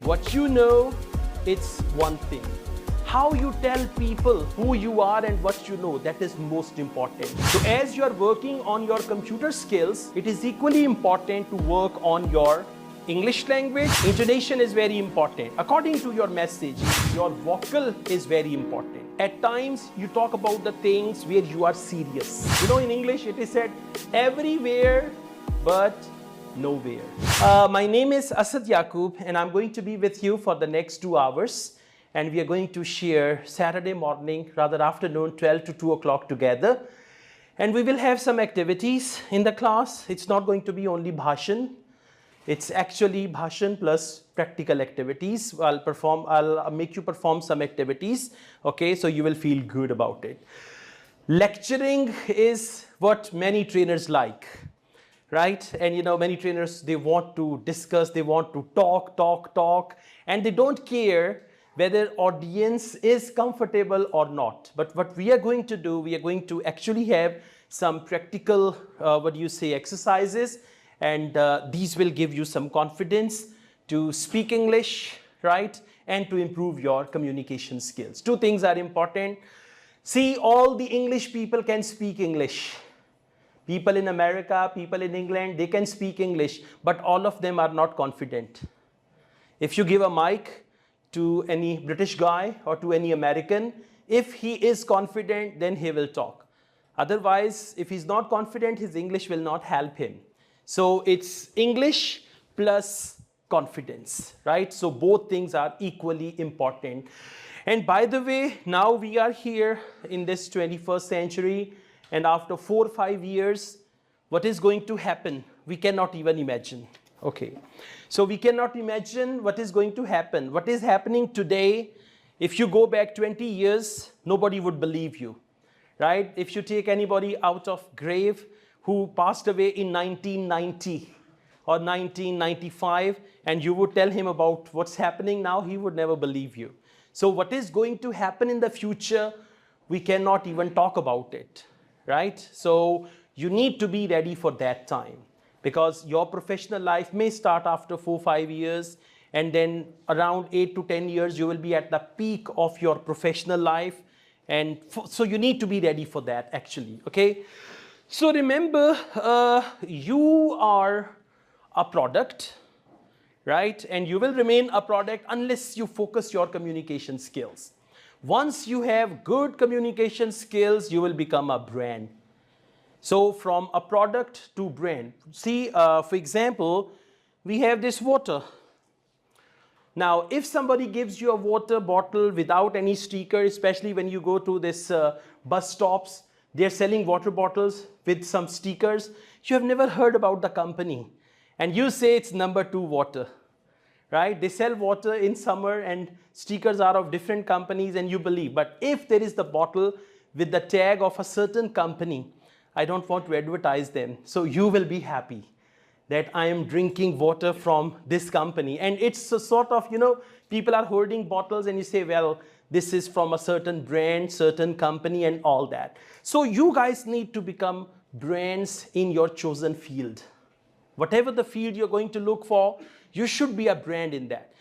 What you know, it's one thing. How you tell people who you are and what you know, that is most important. So as you are working on your computer skills, it is equally important to work on your English language. Intonation is very important. According to your message, your vocal is very important. At times, you talk about the things where you are serious. You know, in English, it is said, everywhere but nowhere. My name is Asad Yaqub, and I'm going to be with you for the next 2 hours. And we are going to share Saturday morning, rather afternoon, 12 to 2 o'clock together. And we will have some activities in the class. It's not going to be only bhashan. It's actually bhashan plus practical activities. I'll make you perform some activities. Okay, so you will feel good about it. Lecturing is what many trainers like. Right? And you know, many trainers, they want to discuss, they want to talk, and they don't care whether audience is comfortable or not. But what we are going to do, we are going to actually have some practical, exercises, and these will give you some confidence to speak English, right? And to improve your communication skills. 2 things are important. See, all the English people can speak English. People in America, people in England, they can speak English, but all of them are not confident. If you give a mic to any British guy or to any American, if he is confident, then he will talk. Otherwise, if he's not confident, his English will not help him. So it's English plus confidence, right? So both things are equally important. And by the way, now we are here in this 21st century, and after 4 or 5 years, what is going to happen? We cannot even imagine. Okay. So we cannot imagine what is going to happen. What is happening today, if you go back 20 years, nobody would believe you. Right? If you take anybody out of grave who passed away in 1990 or 1995, and you would tell him about what's happening now, he would never believe you. So what is going to happen in the future, we cannot even talk about it. Right? So you need to be ready for that time, because your professional life may start after 4 or 5 years, and then around 8 to 10 years you will be at the peak of your professional life, and so you need to be ready for that actually. Okay, so remember, you are a product, right? And you will remain a product unless you focus your communication skills. Once you have good communication skills, you will become a brand. So from a product to brand. See, for example, we have this water. Now, if somebody gives you a water bottle without any sticker, especially when you go to this bus stops, they're selling water bottles with some stickers. You have never heard about the company. And you say it's number 2 water. Right? They sell water in summer and stickers are of different companies and you believe. But if there is the bottle with the tag of a certain company, I don't want to advertise them. So you will be happy that I am drinking water from this company. And it's a sort of, you know, people are holding bottles and you say, well, this is from a certain brand, certain company and all that. So you guys need to become brands in your chosen field. Whatever the field you're going to look for, you should be a brand in that.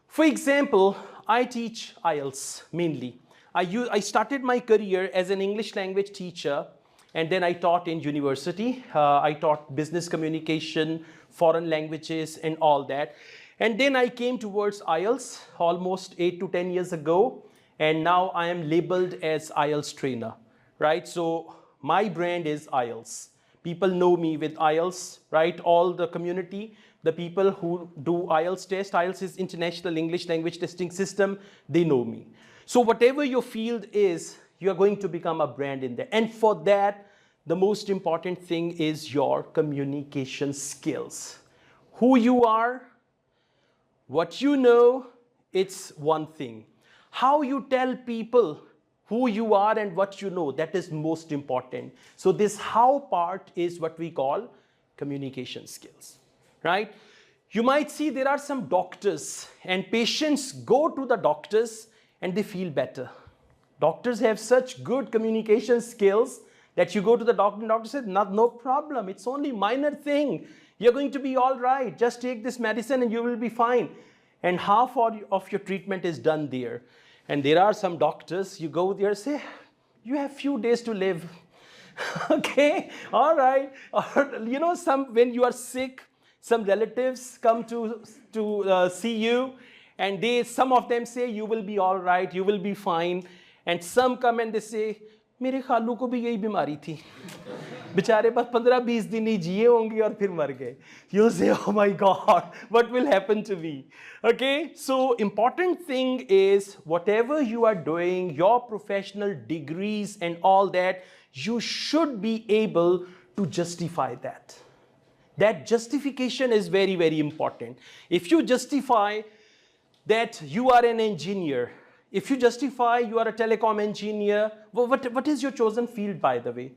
For example, I teach IELTS mainly. I started my career as an English language teacher, and then I taught in university. I taught business communication, foreign languages, and all that. And then I came towards IELTS almost 8 to 10 years ago, and now I am labeled as IELTS trainer, right? So my brand is IELTS. People know me with IELTS, right? All the community, the people who do IELTS test, IELTS is International English Language Testing System, they know me. So whatever your field is, you are going to become a brand in there. And for that, the most important thing is your communication skills. Who you are, what you know, it's one thing. How you tell people who you are and what you know, that is most important. So this how part is what we call communication skills, right? You might see there are some doctors and patients go to the doctors and they feel better. Doctors have such good communication skills that you go to the doctor and doctor says, no problem, it's only minor thing. You're going to be all right. Just take this medicine and you will be fine. and half of your treatment is done there. And there are some doctors, you go there, say, you have few days to live. Okay, all right. Or, you know, when you are sick, some relatives come to see you, and some of them say, you will be all right, you will be fine. And some come and they say, मेरे खालू को भी यही बीमारी थी, बेचारे बस 15-20 दिन ही जिए होंगे और फिर मर गए. You say, oh my God, what will happen to me? Okay, so important thing is whatever you are doing, your professional degrees and all that, you should be able to justify that. That justification is very, very important. If you justify that you are an engineer, if you justify you are a telecom engineer, what is your chosen field, by the way?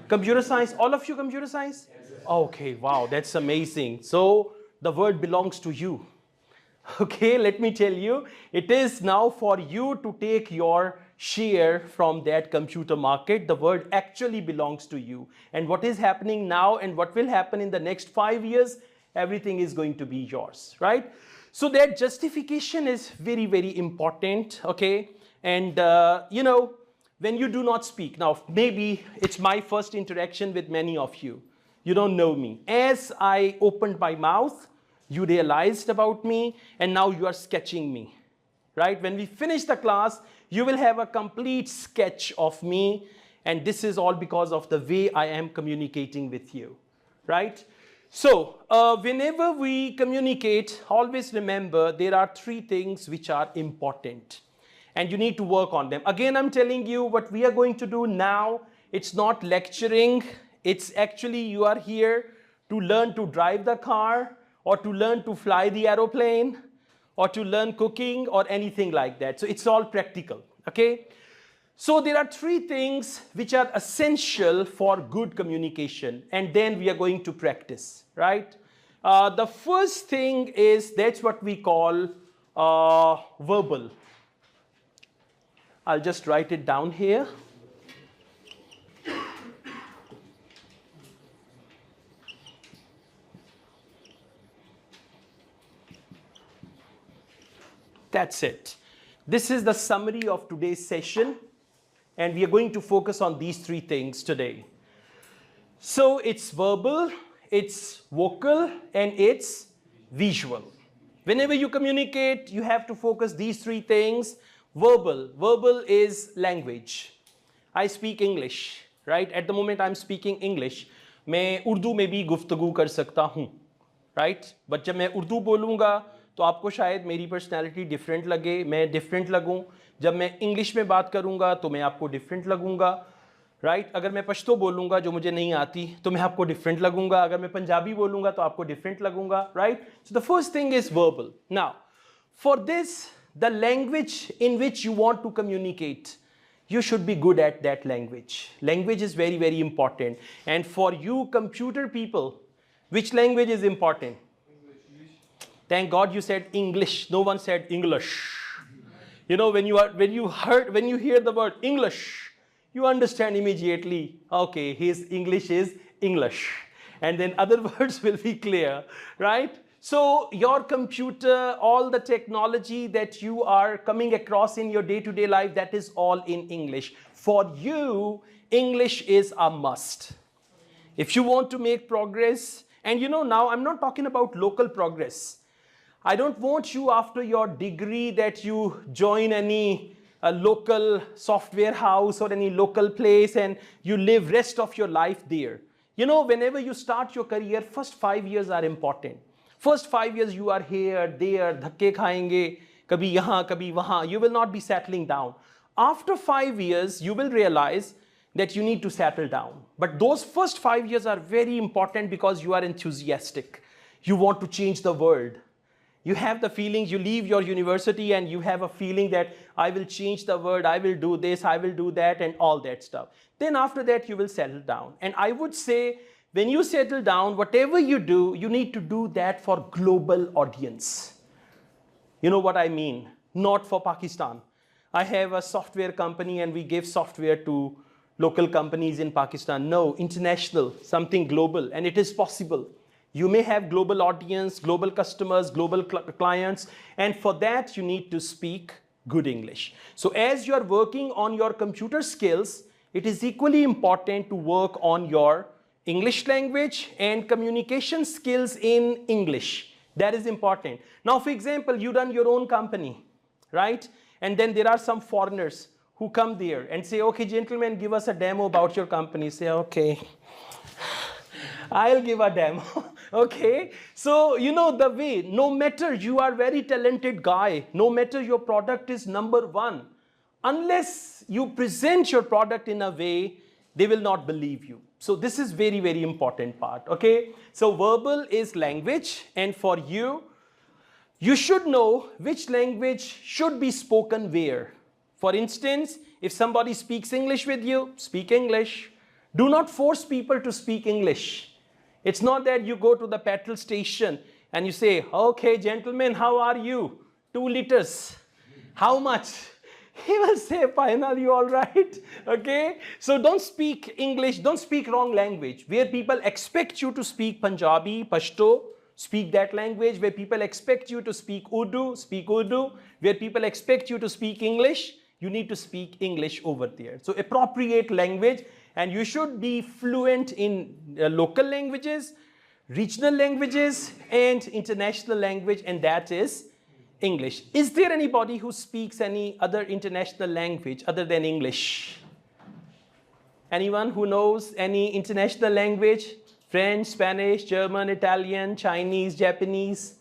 Computer science. All of you computer science? Yes. Okay, wow, that's amazing. So the word belongs to you. Okay, let me tell you, it is now for you to take your share from that computer market. The word actually belongs to you. And what is happening now and what will happen in the next 5 years, everything is going to be yours, right? So that justification is very, very important, okay? And, you know, when you do not speak, now maybe it's my first interaction with many of you. You don't know me. As I opened my mouth, you realized about me, and now you are sketching me, right? When we finish the class, you will have a complete sketch of me, and this is all because of the way I am communicating with you, right? So, whenever we communicate, always remember there are 3 things which are important, and you need to work on them. Again, I'm telling you what we are going to do now. It's not lecturing. It's actually you are here to learn to drive the car, or to learn to fly the aeroplane, or to learn cooking, or anything like that. So it's all practical, okay? So there are 3 things which are essential for good communication, and then we are going to practice, right? The first thing is, that's what we call verbal. I'll just write it down here. That's it. This is the summary of today's session, and we are going to focus on these 3 things today. So it's verbal, it's vocal, and it's visual. Whenever you communicate, you have to focus these 3 things. Verbal is language. I speak English, right? At the moment I'm speaking English. मैं उर्दू में भी गुफ्तगू कर सकता हूँ, right? But जब मैं उर्दू बोलूँगा तो आपको शायद मेरी पर्सनैलिटी डिफरेंट लगे, मैं डिफरेंट लगूँ. जब मैं इंग्लिश में बात करूँगा तो मैं आपको डिफरेंट लगूँगा, राइट? अगर मैं पश्तो बोलूँगा जो मुझे नहीं आती तो मैं आपको डिफरेंट लगूँगा. अगर मैं पंजाबी बोलूँगा तो आपको डिफरेंट लगूँगा, right? So the first thing is verbal. Now for this, the language in which you want to communicate, you should be good at that language. Language is very, very important. And for you computer people, which language is important? English. Thank God you said English. No one said English. You know, when you hear the word English, you understand immediately, okay, his English is English. And then other words will be clear, right? So your computer, all the technology that you are coming across in your day-to-day life, that is all in English. For you, English is a must. If you want to make progress, and you know, now I'm not talking about local progress. I don't want you after your degree that you join any local software house or any local place and you live rest of your life there. You know, whenever you start your career, first 5 years are important. First 5 years you are here, there, dhakke khayenge, kabhi yahan, kabhi wahan. You will not be settling down. After 5 years, you will realize that you need to settle down. But those first 5 years are very important because you are enthusiastic. You want to change the world. You have the feelings, you leave your university and you have a feeling that I will change the world, I will do this, I will do that, and all that stuff. Then after that, you will settle down. And I would say, when you settle down, whatever you do, you need to do that for global audience. You know what I mean? Not for Pakistan. I have a software company and we give software to local companies in Pakistan. No, international, something global, and it is possible. You may have global audience, global customers, global clients, and for that you need to speak good English. So as you are working on your computer skills, it is equally important to work on your English language and communication skills in English. That is important. Now, for example, you run your own company, right? And then there are some foreigners who come there and say, okay, gentlemen, give us a demo about your company. Say, okay, I'll give a demo. Okay, so you know the way, no matter you are very talented guy, no matter your product is number one, unless you present your product in a way, they will not believe you. So this is very, very important part. Okay, so verbal is language, and for you, you should know which language should be spoken where. For instance, if somebody speaks English with you, speak English. Do not force people to speak English. It's not that you go to the petrol station and you say, okay, gentlemen, how are you? 2 liters. How much? He will say, fine, are you all right? Okay? So don't speak English, don't speak wrong language. Where people expect you to speak Punjabi, Pashto, speak that language. Where people expect you to speak Urdu, speak Urdu. Where people expect you to speak English, you need to speak English over there. So appropriate language. And you should be fluent in local languages, regional languages, and international language, and that is English. Is there anybody who speaks any other international language other than English? Anyone who knows any international language? French, Spanish, German, Italian, Chinese, Japanese?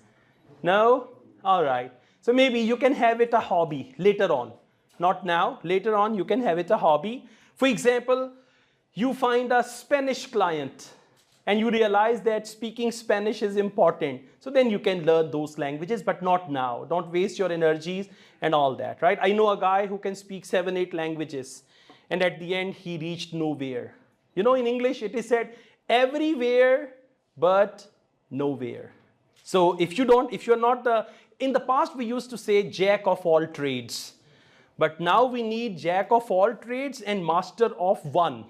No? All right. So maybe you can have it a hobby later on. Not now. Later on, you can have it a hobby. For example, you find a Spanish client and you realize that speaking Spanish is important. So then you can learn those languages, but not now. Don't waste your energies and all that, right? I know a guy who can speak 7, 8 languages, and at the end, he reached nowhere. You know, in English, it is said everywhere, but nowhere. So if you're not in the past, we used to say jack of all trades, but now we need jack of all trades and master of one.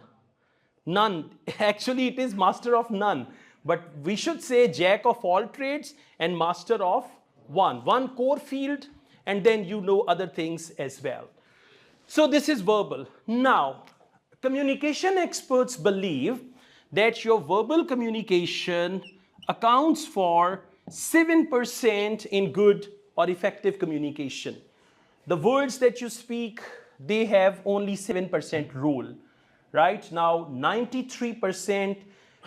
None. Actually, it is master of none. But we should say jack of all trades and master of one. One core field, and then you know other things as well. So this is verbal. Now, communication experts believe that your verbal communication accounts for 7% in good or effective communication. The words that you speak, they have only 7% rule. Right now, 93%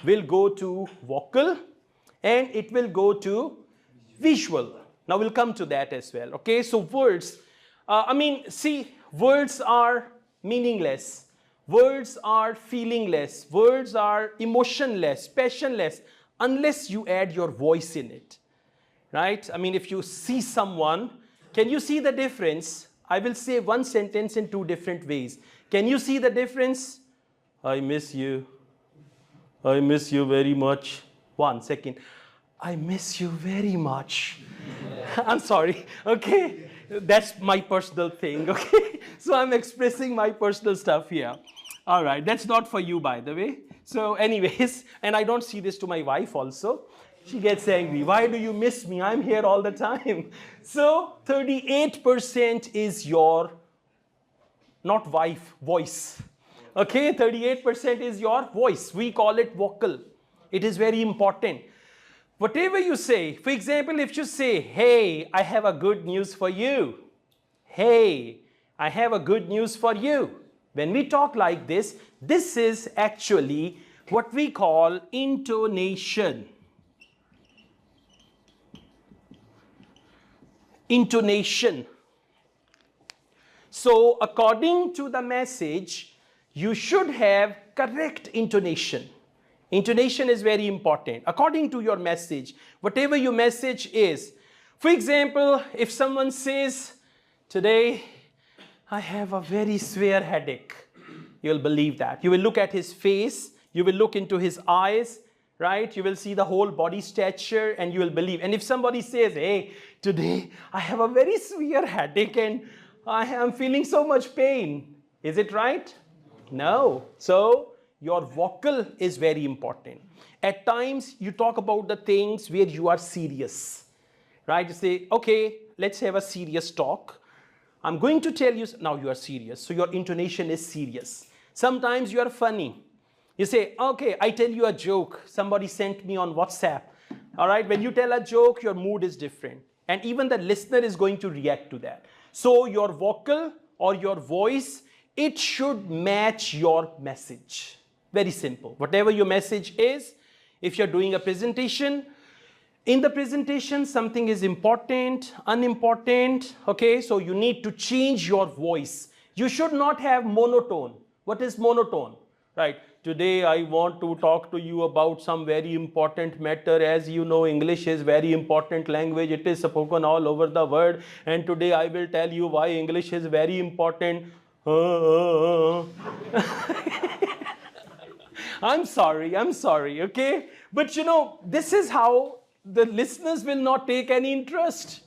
will go to vocal and it will go to visual. Now we'll come to that as well. Okay, so words, words are meaningless. Words are feelingless. Words are emotionless, passionless, unless you add your voice in it. Right? I mean, if you see someone, can you see the difference? I will say one sentence in 2 different ways. Can you see the difference? I miss you. I miss you very much. 1 second. I miss you very much. I'm sorry. Okay. That's my personal thing. Okay. So I'm expressing my personal stuff here. All right. That's not for you, by the way. So anyways, and I don't see this to my wife also. She gets angry. Why do you miss me? I'm here all the time. So 38% is your, not wife, voice. Okay, 38% is your voice. We call it vocal. It is very important. Whatever you say, for example, if you say, hey, I have a good news for you. Hey, I have a good news for you. When we talk like this is actually what we call intonation. Intonation. So according to the message, you should have correct intonation. Intonation is very important. According to your message, whatever your message is. For example, if someone says, today I have a very severe headache, you'll believe that. You will look at his face, you will look into his eyes, right? You will see the whole body stature and you will believe. And if somebody says, hey, today I have a very severe headache and I am feeling so much pain, is it right? No. So your vocal is very important. At times, you talk about the things where you are serious, right? You say, okay, let's have a serious talk. I'm going to tell you, now you are serious. So your intonation is serious. Sometimes you are funny. You say, okay, I tell you a joke. Somebody sent me on WhatsApp. All right, when you tell a joke, your mood is different. And even the listener is going to react to that. So your vocal or your voice, it should match your message. Very simple. Whatever your message is, if you're doing a presentation, in the presentation, something is important, unimportant, okay? So you need to change your voice. You should not have monotone. What is monotone? Right? Today I want to talk to you about some very important matter. As you know, English is very important language. It is spoken all over the world. And today I will tell you why English is very important. I'm sorry, okay? But you know, this is how the listeners will not take any interest.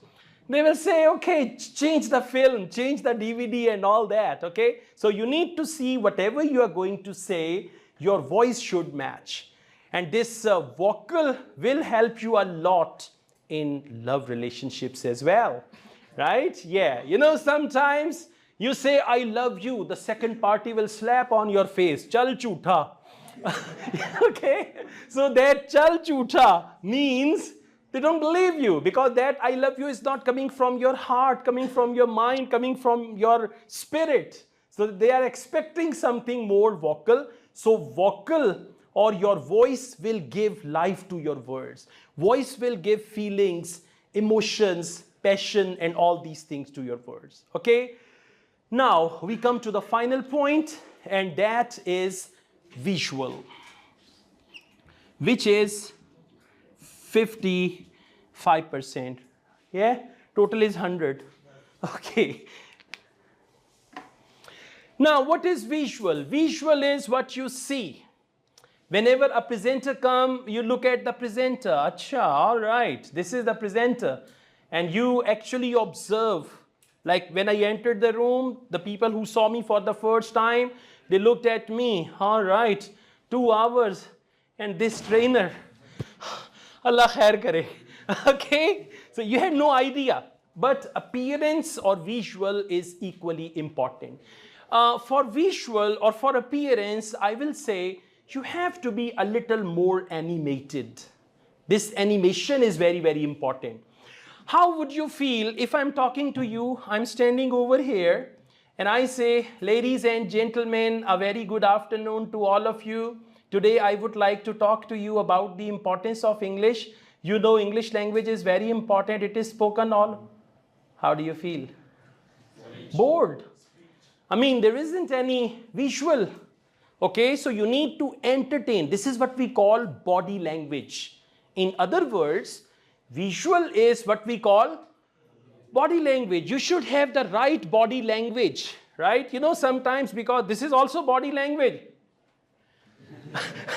They will say, okay, change the film, change the DVD and all that, okay? So you need to see whatever you are going to say, your voice should match. And this vocal will help you a lot in love relationships as well, right? Yeah, you know, sometimes you say, I love you, the second party will slap on your face, chal chootha. Okay, so that chal chootha means they don't believe you, because that I love you is not coming from your heart, coming from your mind, coming from your spirit. So they are expecting something more vocal. So vocal or your voice will give life to your words. Voice will give feelings, emotions, passion, and all these things to your words. Okay, now we come to the final point, and that is visual, which is 55%. Yeah, total is 100. Okay. Now, what is visual? Visual is what you see. Whenever a presenter comes, you look at the presenter. Acha, all right, this is the presenter. And you actually observe. Like when I entered the room, the people who saw me for the first time, they looked at me. All right, 2 hours. And this trainer, Allah khair kare. Okay, so you had no idea. But appearance or visual is equally important. For visual or for appearance, I will say you have to be a little more animated. This animation is very, very important. How would you feel if I'm talking to you, I'm standing over here, and I say, ladies and gentlemen, a very good afternoon to all of you. Today I would like to talk to you about the importance of English. You know, English language is very important. It is spoken all. How do you feel? Bored. I mean, there isn't any visual. Okay, so you need to entertain. This is what we call body language. In other words, visual is what we call body language. You should have the right body language, right? You know, sometimes, because this is also body language.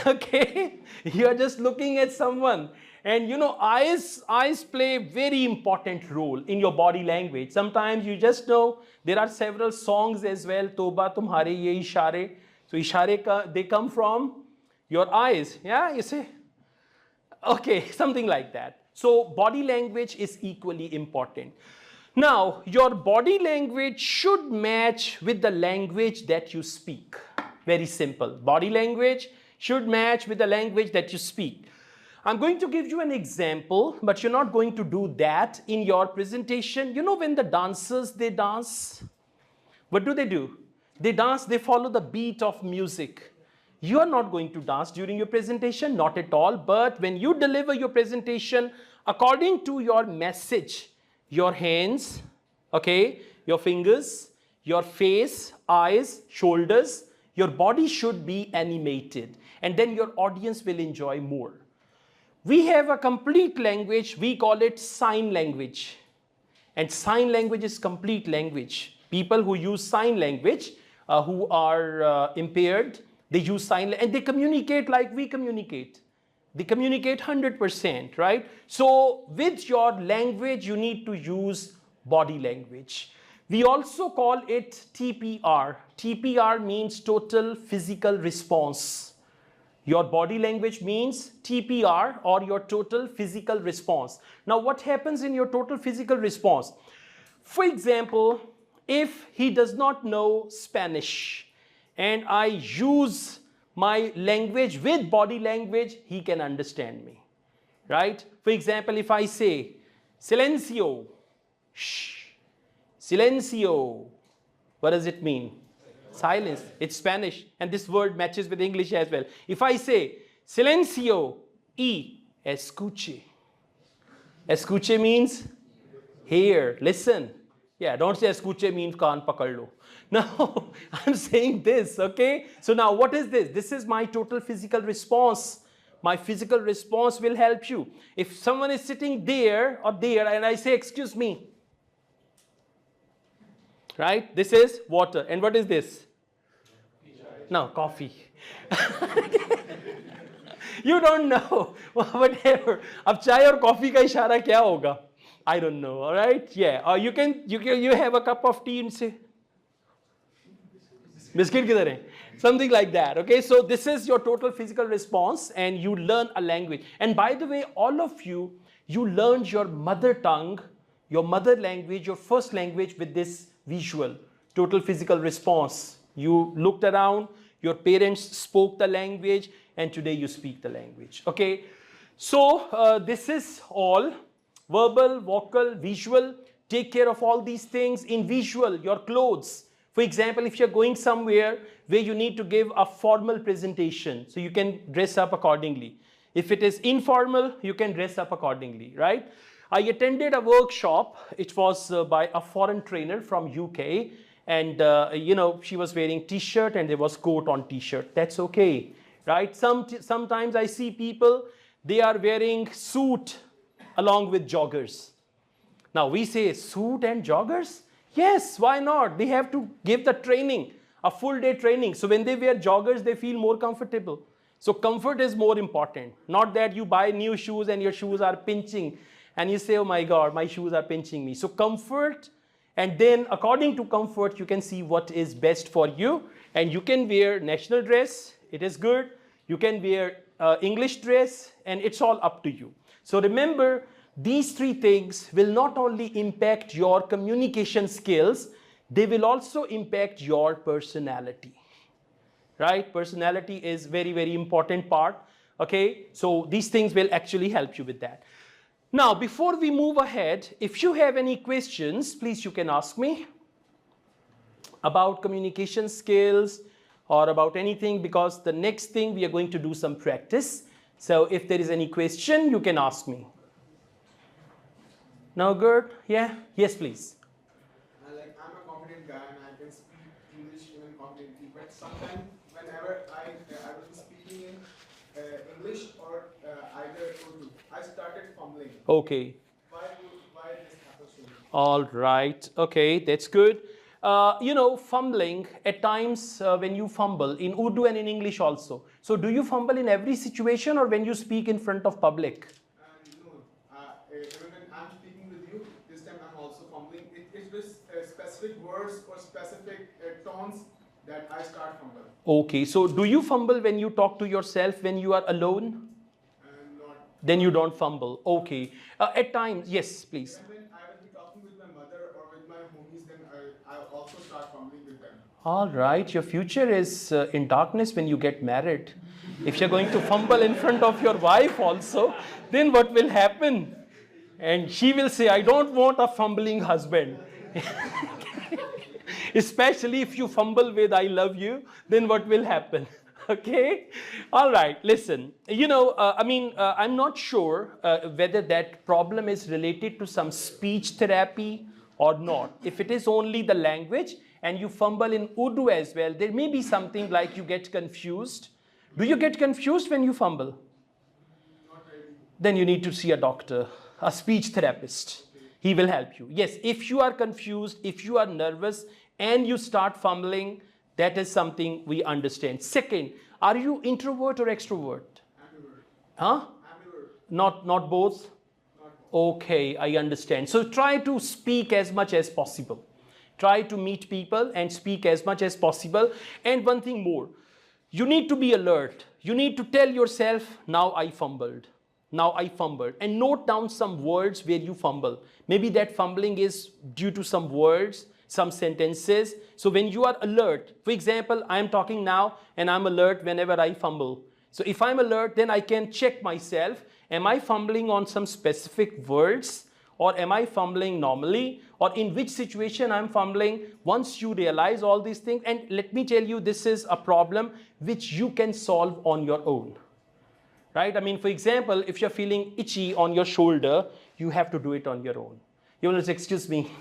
Okay, you are just looking at someone, and you know, eyes play a very important role in your body language. Sometimes you just know there are several songs as well. Toba tumhare ye ishare. So ishare they come from your eyes. Yeah, you say. Okay, something like that. So body language is equally important. Now, your body language should match with the language that you speak. Very simple. Body language should match with the language that you speak. I'm going to give you an example, but you're not going to do that in your presentation. You know, when the dancers, they dance, what do? They dance, they follow the beat of music. You are not going to dance during your presentation, not at all. But when you deliver your presentation according to your message, your hands, okay, your fingers, your face, eyes, shoulders, your body should be animated, and then your audience will enjoy more. We have a complete language, we call it sign language. And sign language is complete language. People who use sign language, who are impaired, they use sign language, and they communicate like we communicate. They communicate 100%, right? So with your language, you need to use body language. We also call it TPR. TPR means total physical response. Your body language means TPR, or your total physical response. Now, what happens in your total physical response? For example, if he does not know Spanish and I use my language with body language, he can understand me, right? For example, if I say, silencio, shh, silencio, what does it mean? Silence. It's Spanish, and this word matches with English as well. If I say, silencio y escuche. Escuche means hear, listen. Yeah, don't say escuche means kaan pakad lo. No, I'm saying this, okay? So now what is this? This is my total physical response. My physical response will help you. If someone is sitting there or there and I say, excuse me, right? This is water. And what is this? No, coffee. You don't know. Whatever. Ab chai or coffee ka ishara kya hoga? I don't know. All right? Yeah. Or you have a cup of tea and say, biscuit kidhar hai? Something like that. Okay. So this is your total physical response, and you learn a language. And by the way, all of you learned your mother tongue, your mother language, your first language with this visual total physical response. You looked around, your parents spoke the language, and today you speak the language. Okay, so this is all verbal, vocal, visual. Take care of all these things. In visual, your clothes. For example, if you're going somewhere where you need to give a formal presentation, so you can dress up accordingly. If it is informal, you can dress up accordingly, right? I attended a workshop. It was by a foreign trainer from UK. And, she was wearing t-shirt and there was coat on t-shirt. That's okay, right? Sometimes I see people, they are wearing suit along with joggers. Now, we say suit and joggers? Yes, why not? They have to give the training, a full day training. So when they wear joggers, they feel more comfortable. So comfort is more important. Not that you buy new shoes and your shoes are pinching and you say, oh my God, my shoes are pinching me. So comfort. And then according to comfort, you can see what is best for you. And you can wear national dress, it is good. You can wear English dress, and it's all up to you. So remember, these three things will not only impact your communication skills, they will also impact your personality, right? Personality is very, very important part, okay? So these things will actually help you with that. Now, before we move ahead, if you have any questions, please you can ask me about communication skills or about anything, because the next thing we are going to do some practice. So if there is any question, you can ask me. No good? Yeah? Yes, please. I'm a confident guy and I can speak English even confidently, but sometimes whenever I will be speaking in English or either Urdu, I started fumbling. Okay. Why this happens to me? All right. Okay, that's good. Fumbling at times when you fumble in Urdu and in English also. So do you fumble in every situation or when you speak in front of public? No. Even when I'm speaking with you, this time I'm also fumbling. It's with specific words or specific tones that I start fumbling. Okay, so do you fumble when you talk to yourself when you are alone? Not. Then you don't fumble. Okay. At times, yes, please. When I will be talking with my mother or with my homies, then I also start fumbling with them. All right, your future is in darkness when you get married. If you're going to fumble in front of your wife also, then what will happen? And she will say, I don't want a fumbling husband. Especially if you fumble with I love you, then what will happen? Okay? All right, listen. I'm not sure whether that problem is related to some speech therapy or not. If it is only the language and you fumble in Urdu as well, there may be something like you get confused. Do you get confused when you fumble? Not really. Then you need to see a doctor, a speech therapist. He will help you. Yes, if you are confused, if you are nervous and you start fumbling, that is something we understand. Second, are you introvert or extrovert? Ambivert. Huh? Ambivert. Not both? Not both. Okay, I understand. So try to speak as much as possible. Try to meet people and speak as much as possible. And one thing more, you need to be alert. You need to tell yourself, now I fumbled. Now I fumbled. And note down some words where you fumble. Maybe that fumbling is due to some words, some sentences. So when you are alert, for example, I am talking now and I'm alert whenever I fumble. So if I'm alert, then I can check myself. Am I fumbling on some specific words? Or am I fumbling normally? Or in which situation I'm fumbling? Once you realize all these things, and let me tell you, this is a problem which you can solve on your own. Right? I mean, for example, if you're feeling itchy on your shoulder, you have to do it on your own. You will say, excuse me,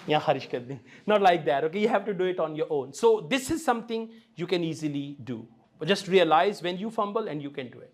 yeah, Harish Kadni. Not like that, okay? You have to do it on your own. So this is something you can easily do. But just realize when you fumble and you can do it.